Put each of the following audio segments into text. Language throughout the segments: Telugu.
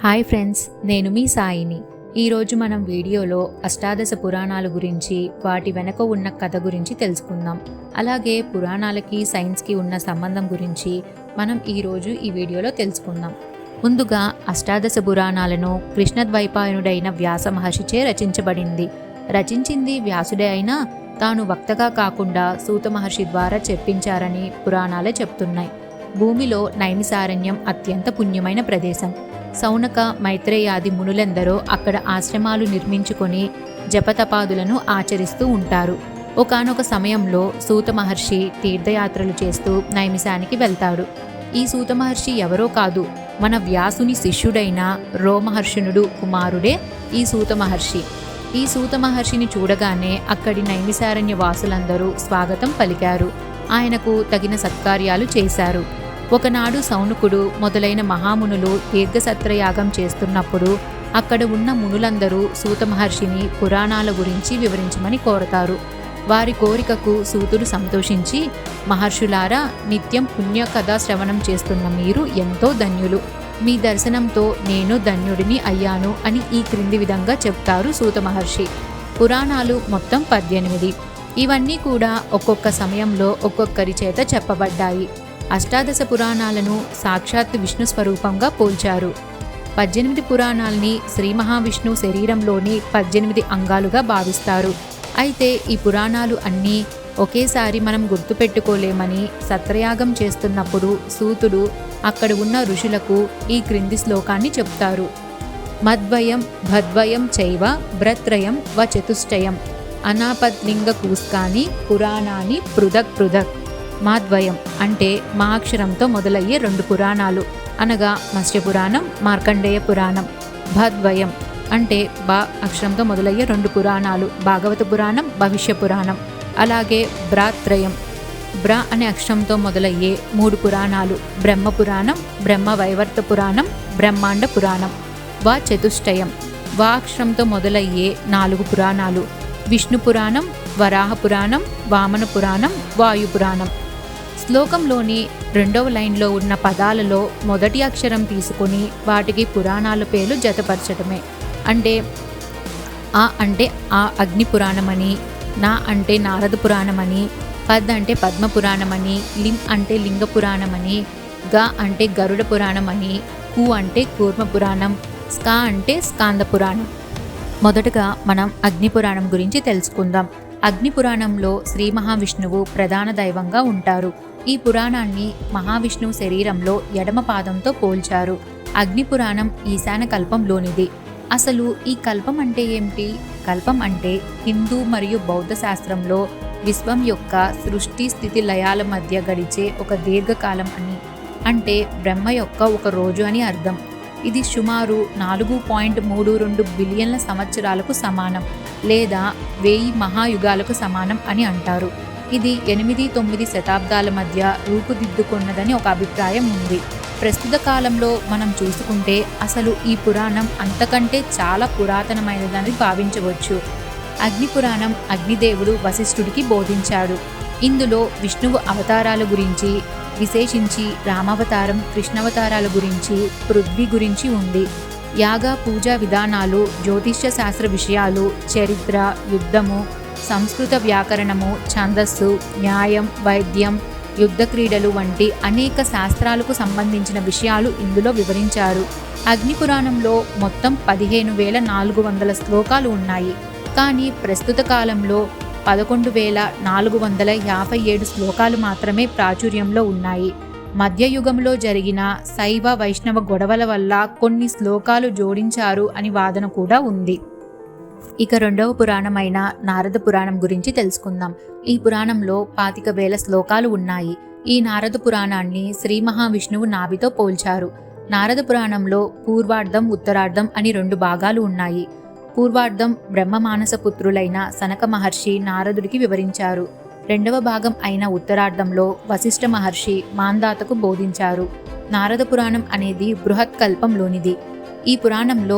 హాయ్ ఫ్రెండ్స్, నేను మీ సాయిని. ఈరోజు మనం వీడియోలో అష్టాదశ పురాణాల గురించి, వాటి వెనక ఉన్న కథ గురించి తెలుసుకుందాం. అలాగే పురాణాలకి సైన్స్కి ఉన్న సంబంధం గురించి మనం ఈరోజు ఈ వీడియోలో తెలుసుకుందాం. ముందుగా అష్టాదశ పురాణాలను కృష్ణద్వైపాయనుడైన వ్యాస మహర్షిచే రచించబడింది. రచించింది వ్యాసుడే అయినా తాను వక్తగా కాకుండా సూత మహర్షి ద్వారా చెప్పించారని పురాణాలే చెప్తున్నాయి. భూమిలో నైమిసారణ్యం అత్యంత పుణ్యమైన ప్రదేశం. సౌనక, మైత్రేయాది మునులెందరో అక్కడ ఆశ్రమాలు నిర్మించుకొని జపతపాదులను ఆచరిస్తూ ఉంటారు. ఒకానొక సమయంలో సూత మహర్షి తీర్థయాత్రలు చేస్తూ నైమిసానికి వెళ్తాడు. ఈ సూత మహర్షి ఎవరో కాదు, మన వ్యాసుని శిష్యుడైన రోమహర్షణుడు కుమారుడే ఈ సూత మహర్షి. ఈ సూత మహర్షిని చూడగానే అక్కడి నైమిసారణ్య వాసులందరూ స్వాగతం పలికారు. ఆయనకు తగిన సత్కార్యాలు చేశారు. ఒకనాడు సౌనకుడు మొదలైన మహామునులు దీర్ఘసత్రయాగం చేస్తున్నప్పుడు అక్కడ ఉన్న మునులందరూ సూత మహర్షిని పురాణాల గురించి వివరించమని కోరతారు. వారి కోరికకు సూతుడు సంతోషించి, మహర్షులారా, నిత్యం పుణ్య కథా శ్రవణం చేస్తున్న మీరు ఎంతో ధన్యులు. మీ దర్శనంతో నేను ధన్యుడిని అయ్యాను అని ఈ క్రింది విధంగా చెప్తారు సూత మహర్షి. పురాణాలు మొత్తం 18. ఇవన్నీ కూడా ఒక్కొక్క సమయంలో ఒక్కొక్కరి చేత చెప్పబడ్డాయి. అష్టాదశ పురాణాలను సాక్షాత్ విష్ణు స్వరూపంగా పోల్చారు. 18 పురాణాల్ని శ్రీ మహావిష్ణువు శరీరంలోని 18 అంగాలుగా భావిస్తారు. అయితే ఈ పురాణాలు అన్నీ ఒకేసారి మనం గుర్తుపెట్టుకోలేమని సత్రయాగం చేస్తున్నప్పుడు సూతుడు అక్కడ ఉన్న ఋషులకు ఈ క్రింది శ్లోకాన్ని చెప్తారు. మద్వయం భద్వయం చైవ భ్రత్రయం వ చతుష్టయం అనాపద్లింగ కూస్కాని పురాణాన్ని పృథక్ పృథక్. మాద్వయం అంటే మా అక్షరంతో మొదలయ్యే 2 పురాణాలు, అనగా మత్స్య పురాణం, మార్కండేయ పురాణం. భద్వయం అంటే బా అక్షరంతో మొదలయ్యే 2 పురాణాలు, భాగవత పురాణం, భవిష్య పురాణం. అలాగే భ్రాత్రయం, బ్ర అనే అక్షరంతో మొదలయ్యే 3 పురాణాలు, బ్రహ్మ పురాణం, బ్రహ్మ వైవర్త పురాణం, బ్రహ్మాండ పురాణం. వా చతుష్టయం, వా అక్షరంతో మొదలయ్యే 4 పురాణాలు, విష్ణు పురాణం, వరాహ పురాణం, వామన పురాణం, వాయు పురాణం. శ్లోకంలోని 2వ లైన్లో ఉన్న పదాలలో మొదటి అక్షరం తీసుకొని వాటికి పురాణాల పేర్లు జతపరచడమే. అంటే ఆ అంటే ఆ అగ్ని పురాణమని, నా అంటే నారద పురాణమని, పద్ అంటే పద్మ పురాణమని, లిం అంటే లింగ పురాణమని, గ అంటే గరుడ పురాణమని, కు అంటే కూర్మ పురాణం, స్కా అంటే స్కాంద పురాణం. మొదటగా మనం అగ్ని పురాణం గురించి తెలుసుకుందాం. అగ్ని పురాణంలో శ్రీ మహావిష్ణువు ప్రధాన దైవంగా ఉంటారు. ఈ పురాణాన్ని మహావిష్ణువు శరీరంలో ఎడమ పాదంతో పోల్చారు. అగ్ని పురాణం ఈశాన కల్పంలోనిది. అసలు ఈ కల్పం అంటే ఏమిటి? కల్పం అంటే హిందూ మరియు బౌద్ధ శాస్త్రంలో విశ్వం యొక్క సృష్టి స్థితి లయాల మధ్య గడిచే ఒక దీర్ఘకాలం అని, అంటే బ్రహ్మ యొక్క ఒక రోజు అని అర్థం. ఇది సుమారు 4.32 బిలియన్ల సంవత్సరాలకు సమానం, లేదా 1000 మహాయుగాలకు సమానం అని అంటారు. ఇది 8-9 శతాబ్దాల మధ్య రూపుదిద్దుకున్నదని ఒక అభిప్రాయం ఉంది. ప్రస్తుత కాలంలో మనం చూసుకుంటే అసలు ఈ పురాణం అంతకంటే చాలా పురాతనమైనదని భావించవచ్చు. అగ్ని పురాణం అగ్నిదేవుడు వశిష్ఠుడికి బోధించాడు. ఇందులో విష్ణువు అవతారాల గురించి, విశేషించి రామావతారం, కృష్ణావతారాల గురించి, పృథ్వీ గురించి ఉంది. యాగ పూజా విధానాలు, జ్యోతిష్య శాస్త్ర విషయాలు, చరిత్ర, యుద్ధము, సంస్కృత వ్యాకరణము, ఛందస్సు, న్యాయం, వైద్యం, యుద్ధ క్రీడలు వంటి అనేక శాస్త్రాలకు సంబంధించిన విషయాలు ఇందులో వివరించారు. అగ్ని పురాణంలో మొత్తం 15,400 శ్లోకాలు ఉన్నాయి. కానీ ప్రస్తుత కాలంలో 11,457 శ్లోకాలు మాత్రమే ప్రాచుర్యంలో ఉన్నాయి. మధ్యయుగంలో జరిగిన శైవ వైష్ణవ గొడవల వల్ల కొన్ని శ్లోకాలు జోడించారు అని వాదన కూడా ఉంది. ఇక 2వ పురాణమైన నారద పురాణం గురించి తెలుసుకుందాం. ఈ పురాణంలో 25,000 శ్లోకాలు ఉన్నాయి. ఈ నారద పురాణాన్ని శ్రీ మహావిష్ణువు నాభితో పోల్చారు. నారద పురాణంలో పూర్వార్ధం, ఉత్తరార్ధం అని 2 భాగాలు ఉన్నాయి. పూర్వార్ధం బ్రహ్మమానస పుత్రులైన సనక మహర్షి నారదుడికి వివరించారు. 2వ భాగం అయిన ఉత్తరార్ధంలో వశిష్ఠ మహర్షి మాందాతకు బోధించారు. నారద పురాణం అనేది బృహత్ కల్పంలోనిది. ఈ పురాణంలో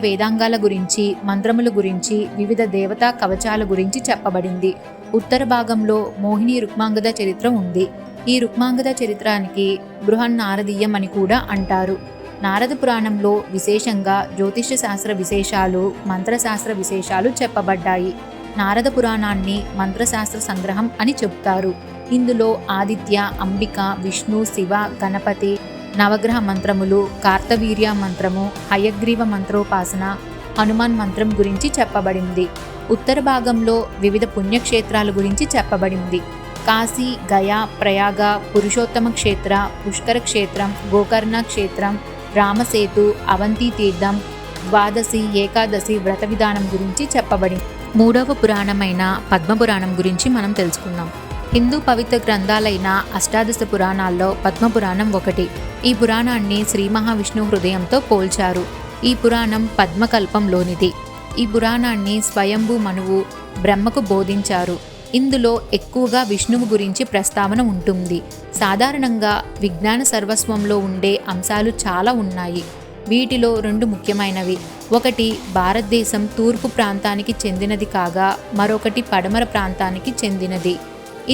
వేదాంగాల గురించి, మంత్రముల గురించి, వివిధ దేవతా కవచాల గురించి చెప్పబడింది. ఉత్తర భాగంలో మోహిని రుక్మాంగద చరిత్ర ఉంది. ఈ రుక్మాంగద చరిత్రానికి బృహన్నారదీయం అని కూడా అంటారు. నారద పురాణంలో విశేషంగా జ్యోతిష శాస్త్ర విశేషాలు, మంత్రశాస్త్ర విశేషాలు చెప్పబడ్డాయి. నారద పురాణాన్ని మంత్రశాస్త్ర సంగ్రహం అని చెబుతారు. ఇందులో ఆదిత్య, అంబిక, విష్ణు, శివ, గణపతి, నవగ్రహ మంత్రములు, కార్తవీర్య మంత్రము, హయగ్రీవ మంత్రోపాసన, హనుమాన్ మంత్రం గురించి చెప్పబడింది. ఉత్తర భాగంలో వివిధ పుణ్యక్షేత్రాల గురించి చెప్పబడింది. కాశీ, గయా, ప్రయాగ, పురుషోత్తమ క్షేత్ర, పుష్కర క్షేత్రం, గోకర్ణ క్షేత్రం, రామసేతు, అవంతి తీర్థం, ద్వాదశి, ఏకాదశి వ్రత విధానం గురించి చెప్పబడింది. మూడవ పురాణమైన పద్మపురాణం గురించి మనం తెలుసుకుందాం. హిందూ పవిత్ర గ్రంథాలైన అష్టాదశ పురాణాల్లో పద్మపురాణం ఒకటి. ఈ పురాణాన్ని శ్రీ మహావిష్ణువు హృదయంతో పోల్చారు. ఈ పురాణం పద్మకల్పంలోనిది. ఈ పురాణాన్ని స్వయంభూ మనువు బ్రహ్మకు బోధించారు. ఇందులో ఎక్కువగా విష్ణువు గురించి ప్రస్తావన ఉంటుంది. సాధారణంగా విజ్ఞాన సర్వస్వంలో ఉండే అంశాలు చాలా ఉన్నాయి. వీటిలో 2 ముఖ్యమైనవి. ఒకటి భారతదేశం తూర్పు ప్రాంతానికి చెందినది కాగా మరొకటి పడమర ప్రాంతానికి చెందినది.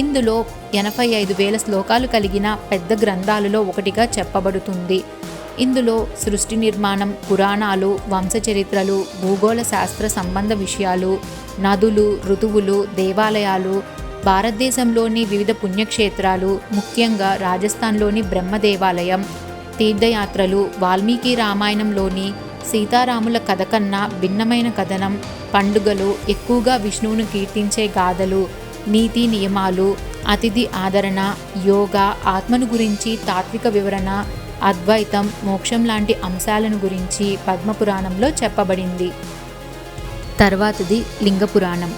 ఇందులో 85,000 శ్లోకాలు కలిగిన పెద్ద గ్రంథాలలో ఒకటిగా చెప్పబడుతుంది. ఇందులో సృష్టి నిర్మాణం, పురాణాలు, వంశచరిత్రలు, భూగోళ శాస్త్ర సంబంధ విషయాలు, నదులు, ఋతువులు, దేవాలయాలు, భారతదేశంలోని వివిధ పుణ్యక్షేత్రాలు, ముఖ్యంగా రాజస్థాన్లోని బ్రహ్మ దేవాలయం, తీర్థయాత్రలు, వాల్మీకి రామాయణంలోని సీతారాముల కథ కన్నా భిన్నమైన కథనం, పండుగలు, ఎక్కువగా విష్ణువును కీర్తించే గాథలు, నీతి నియమాలు, అతిథి ఆదరణ, యోగా, ఆత్మను గురించి తాత్విక వివరణ, అద్వైతం, మోక్షం లాంటి అంశాలను గురించి పద్మపురాణంలో చెప్పబడింది. తర్వాతది లింగపురాణం.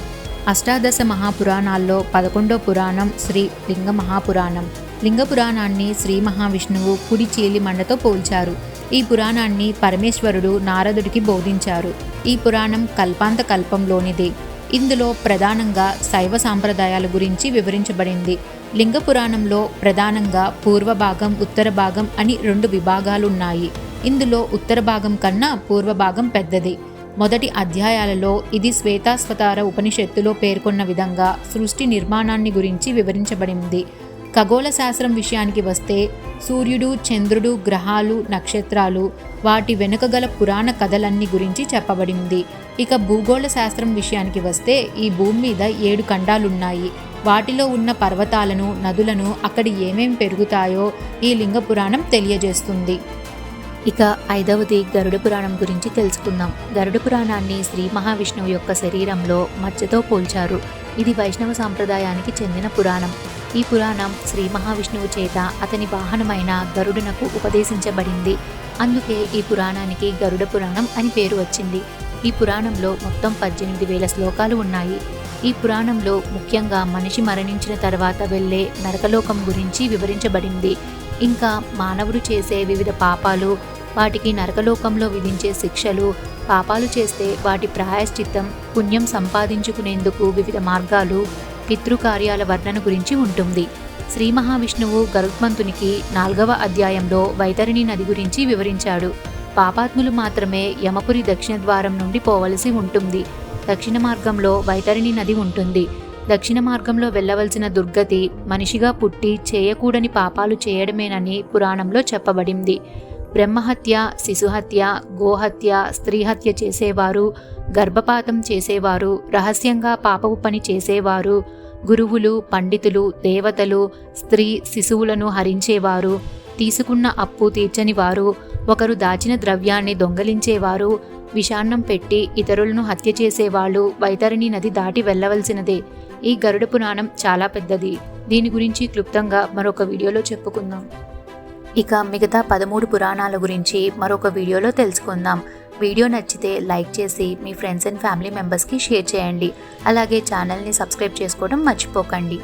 అష్టాదశ మహాపురాణాల్లో 11వ పురాణం శ్రీ లింగ మహాపురాణం. లింగపురాణాన్ని శ్రీ మహావిష్ణువు కుడి చీలి మండతో పోల్చారు. ఈ పురాణాన్ని పరమేశ్వరుడు నారదుడికి బోధించారు. ఈ పురాణం కల్పాంత కల్పంలోనిది. ఇందులో ప్రధానంగా శైవ సాంప్రదాయాల గురించి వివరించబడింది. లింగ పురాణంలో ప్రధానంగా పూర్వ భాగం, ఉత్తర భాగం అని 2 విభాగాలున్నాయి. ఇందులో ఉత్తర భాగం కన్నా పూర్వ భాగం పెద్దది. మొదటి అధ్యాయాలలో ఇది శ్వేతాశ్వతార ఉపనిషత్తులో పేర్కొన్న విధంగా సృష్టి నిర్మాణాన్ని గురించి వివరించబడింది. ఖగోళ శాస్త్రం విషయానికి వస్తే సూర్యుడు, చంద్రుడు, గ్రహాలు, నక్షత్రాలు, వాటి వెనుక గల పురాణ కథలన్నీ గురించి చెప్పబడింది. ఇక భూగోళ శాస్త్రం విషయానికి వస్తే ఈ భూమి మీద 7 ఖండాలున్నాయి. వాటిలో ఉన్న పర్వతాలను, నదులను, అక్కడి ఏమేం పెరుగుతాయో ఈ లింగ పురాణం తెలియజేస్తుంది. ఇక 5వది గరుడ పురాణం గురించి తెలుసుకుందాం. గరుడ పురాణాన్ని శ్రీ మహావిష్ణువు యొక్క శరీరంలో మచ్చతో పోల్చారు. ఇది వైష్ణవ సాంప్రదాయానికి చెందిన పురాణం. ఈ పురాణం శ్రీ మహావిష్ణువు చేత అతని వాహనమైన గరుడునకు ఉపదేశించబడింది. అందుకే ఈ పురాణానికి గరుడ పురాణం అని పేరు వచ్చింది. ఈ పురాణంలో మొత్తం 18,000 శ్లోకాలు ఉన్నాయి. ఈ పురాణంలో ముఖ్యంగా మనిషి మరణించిన తర్వాత వెళ్ళే నరకలోకం గురించి వివరించబడింది. ఇంకా మానవుడు చేసే వివిధ పాపాలు, వాటికి నరకలోకంలో విధించే శిక్షలు, పాపాలు చేస్తే వాటి ప్రాయశ్చిత్తం, పుణ్యం సంపాదించుకునేందుకు వివిధ మార్గాలు, పితృకార్యాల వర్ణన గురించి ఉంటుంది. శ్రీ మహావిష్ణువు గరుత్మంతునికి 4వ అధ్యాయంలో వైతరిణి నది గురించి వివరించాడు. పాపాత్ములు మాత్రమే యమపురి దక్షిణ ద్వారం నుండి పోవలసి ఉంటుంది. దక్షిణ మార్గంలో వైతరిణి నది ఉంటుంది. దక్షిణ మార్గంలో వెళ్ళవలసిన దుర్గతి మనిషిగా పుట్టి చేయకూడని పాపాలు చేయడమేనని పురాణంలో చెప్పబడింది. బ్రహ్మహత్య, శిశుహత్య, గోహత్య, స్త్రీహత్య చేసేవారు, గర్భపాతం చేసేవారు, రహస్యంగా పాపపు పని చేసేవారు, గురువులు, పండితులు, దేవతలు, స్త్రీ శిశువులను హరించేవారు, తీసుకున్న అప్పు తీర్చని వారు, ఒకరు దాచిన ద్రవ్యాన్ని దొంగలించేవారు, విషాన్నం పెట్టి ఇతరులను హత్య చేసేవాళ్ళు వైతరిణి నది దాటి వెళ్ళవలసినదే. ఈ గరుడ పురాణం చాలా పెద్దది. దీని గురించి క్లుప్తంగా మరొక వీడియోలో చెప్పుకుందాం. ఇక మిగతా 13 పురాణాల గురించి మరొక వీడియోలో తెలుసుకుందాం. వీడియో నచ్చితే లైక్ చేసి మీ ఫ్రెండ్స్ అండ్ ఫ్యామిలీ మెంబర్స్కి షేర్ చేయండి. అలాగే ఛానల్ని సబ్స్క్రైబ్ చేసుకోవడం మర్చిపోకండి.